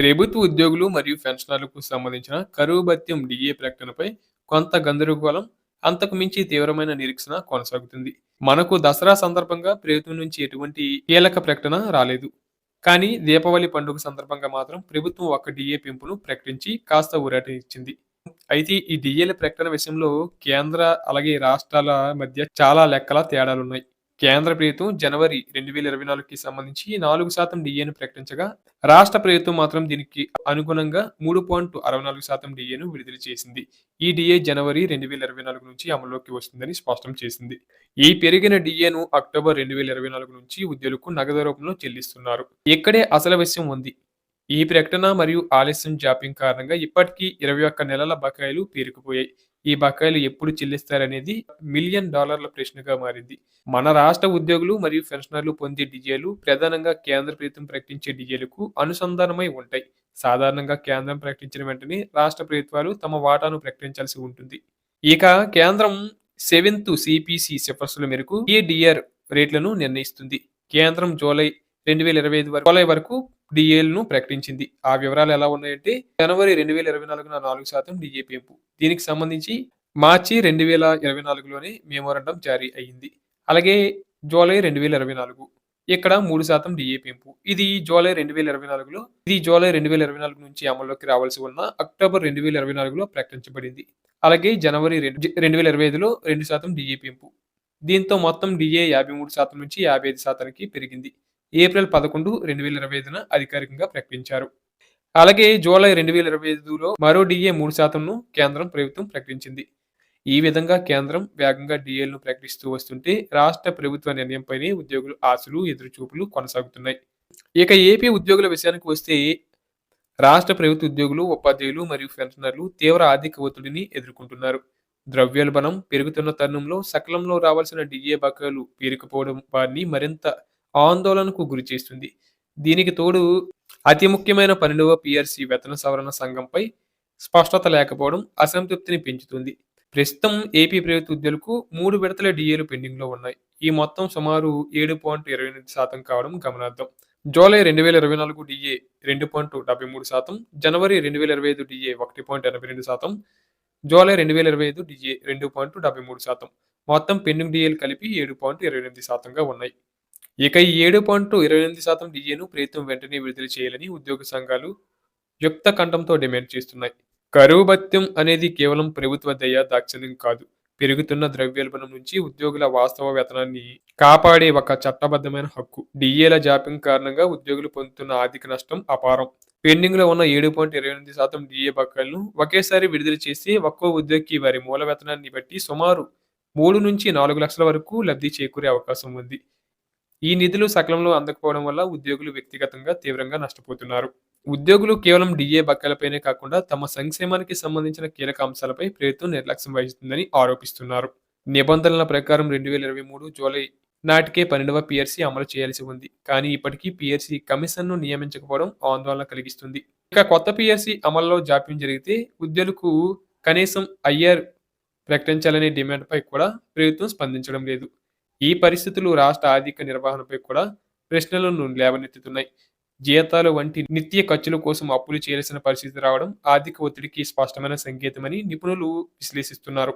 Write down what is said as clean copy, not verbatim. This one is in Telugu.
ప్రభుత్వ ఉద్యోగులు మరియు పెన్షనర్లకు సంబంధించిన కరువు భత్యం డిఏ ప్రకటనపై కొంత గందరగోళం, అంతకు మించి తీవ్రమైన నిరీక్షణ కొనసాగుతుంది. మనకు దసరా సందర్భంగా ప్రభుత్వం నుంచి ఎటువంటి కీలక ప్రకటన రాలేదు. కానీ దీపావళి పండుగ సందర్భంగా మాత్రం ప్రభుత్వం ఒక డిఏ పెంపును ప్రకటించి కాస్త ఊరట ఇచ్చింది. అయితే ఈ డిఏల ప్రకటన విషయంలో కేంద్ర అలాగే రాష్ట్రాల మధ్య చాలా లెక్కల తేడాలున్నాయి. కేంద్ర ప్రభుత్వం జనవరి 2024కి సంబంధించి 4% డిఏను ప్రకటించగా, రాష్ట్ర ప్రభుత్వం మాత్రం దీనికి అనుగుణంగా 3.64% డిఏను విడుదల చేసింది. ఈ డిఏ జనవరి 2024 నుంచి అమల్లోకి వస్తుందని స్పష్టం చేసింది. ఈ పెరిగిన డిఏను అక్టోబర్ 2024 నుంచి ఉద్యోగులకు నగదు రూపంలో చెల్లిస్తున్నారు. ఇక్కడే అసలు విషయం ఉంది. ఈ ప్రకటన మరియు ఆలస్యం జాప్యం కారణంగా ఇప్పటికీ 21 నెలల బకాయిలు పేరుకుపోయాయి. ఈ బకాయిలు ఎప్పుడు చెల్లిస్తారనేది మిలియన్ డాలర్ల ప్రశ్నగా మారింది. మన రాష్ట్ర ఉద్యోగులు మరియు పెన్షనర్లు పొందే డిఏలు ప్రధానంగా కేంద్ర ప్రభుత్వం ప్రకటించే డిఏలకు అనుసంధానమై ఉంటాయి. సాధారణంగా కేంద్రం ప్రకటించిన వెంటనే రాష్ట్ర ప్రభుత్వాలు తమ వాటాను ప్రకటించాల్సి ఉంటుంది. ఇక కేంద్రం 7th సిపిసి సిఫార్సుల మేరకు డిఆర్ రేట్లను నిర్ణయిస్తుంది. కేంద్రం జూలై 2025 వరకు డిఏలను ప్రకటించింది. ఆ వివరాలు ఎలా ఉన్నాయంటే, జనవరి 2024న 4% డిఏ పెంపు. దీనికి సంబంధించి మార్చి 2024లోనే మెమోరాండం జారీ అయ్యింది. అలాగే జూలై 2024 ఇక్కడ 3% డిఏ పెంపు. ఇది జూలై 2024 నుంచి అమల్లోకి రావాల్సి ఉన్న అక్టోబర్ 2024లో ప్రకటించబడింది. అలాగే జనవరి 2025లో 2% డిఏ పెంపు. దీంతో మొత్తం డిఏ 53% నుంచి 55%కి పెరిగింది. ఏప్రిల్ 11, 2025న అధికారికంగా ప్రకటించారు. అలాగే జూలై 2025లో మరో డిఏ 3%ను కేంద్రం ప్రభుత్వం ప్రకటించింది. ఈ విధంగా కేంద్రం వేగంగా డిఏలను ప్రకటిస్తూ వస్తుంటే రాష్ట్ర ప్రభుత్వ నిర్ణయంపైనే ఉద్యోగుల ఆశలు, ఎదురుచూపులు కొనసాగుతున్నాయి. ఇక ఏపీ ఉద్యోగుల విషయానికి వస్తే, రాష్ట్ర ప్రభుత్వ ఉద్యోగులు, ఉపాధ్యాయులు మరియు పెన్షనర్లు తీవ్ర ఆర్థిక ఒత్తిడిని ఎదుర్కొంటున్నారు. ద్రవ్యోల్బణం పెరుగుతున్న తరుణంలో సకాలంలో రావాల్సిన డిఏ బకాయిలు పేరుకుపోవడం వారిని మరింత ఆందోళనకు గురిచేస్తుంది. దీనికి తోడు అతి ముఖ్యమైన 12వ పిఆర్‌సి వేతన సవరణ సంఘంపై స్పష్టత లేకపోవడం అసంతృప్తిని పెంచుతుంది. ప్రస్తుతం ఏపీ ప్రభుత్వ ఉద్యోగులకు 3 విడతల డిఏలు పెండింగ్‌లో ఉన్నాయి. ఈ మొత్తం సుమారు 7.28% కావడం గమనార్హం. జూలై 2024 డిఏ 2.73%, జనవరి 2025 డిఏ 1.82%, జూలై 2025 డిఏ 2.73%. మొత్తం పెండింగ్ డిఏలు కలిపి 7.28%గా ఉన్నాయి. ఇక ఈ 7.28% డిఏను ప్రభుత్వం వెంటనే విడుదల చేయాలని ఉద్యోగ సంఘాలు యుక్త కంఠంతో డిమాండ్ చేస్తున్నాయి. కరువు భత్యం అనేది కేవలం ప్రభుత్వ దయ, దాక్షిణ్యం కాదు. పెరుగుతున్న ద్రవ్యోల్బణం నుంచి ఉద్యోగుల వాస్తవ వేతనాన్ని కాపాడే ఒక చట్టబద్ధమైన హక్కు. డిఏల జాప్యం కారణంగా ఉద్యోగులు పొందుతున్న ఆర్థిక నష్టం అపారం. పెండింగ్ లో ఉన్న 7.28% డిఏ బకాయిలను ఒకేసారి విడుదల చేసి ఒక్కో ఉద్యోగికి వారి మూల వేతనాన్ని బట్టి సుమారు 3 నుంచి 4 లక్షల వరకు లబ్ధి చేకూరే అవకాశం ఉంది. ఈ నిధులు సకాలంలో అందకపోవడం వల్ల ఉద్యోగులు వ్యక్తిగతంగా తీవ్రంగా నష్టపోతున్నారు. ఉద్యోగులు కేవలం డిఏ బకాయిలపైనే కాకుండా తమ సంక్షేమానికి సంబంధించిన కీలక అంశాలపై ప్రభుత్వం నిర్లక్ష్యం వహిస్తుందని ఆరోపిస్తున్నారు. నిబంధనల ప్రకారం 2023 జూలై నాటికే 12వ పిఆర్‌సి అమలు చేయాల్సి ఉంది. కానీ ఇప్పటికీ పిఆర్‌సి కమిషన్ను నియమించకపోవడం ఆందోళన కలిగిస్తుంది. ఇక కొత్త పిఆర్‌సి అమల్లో జాప్యం జరిగితే ఉద్యోగులకు కనీసం ఐఆర్ ప్రకటించాలనే డిమాండ్పై కూడా ప్రభుత్వం స్పందించడం లేదు. ఈ పరిస్థితులు రాష్ట్ర ఆర్థిక నిర్వహణపై కూడా ప్రశ్నలను లేవనెత్తుతున్నాయి. జీతాలు వంటి నిత్య ఖర్చుల కోసం అప్పులు చేయాల్సిన పరిస్థితి రావడం ఆర్థిక ఒత్తిడికి స్పష్టమైన సంకేతమని నిపుణులు విశ్లేషిస్తున్నారు.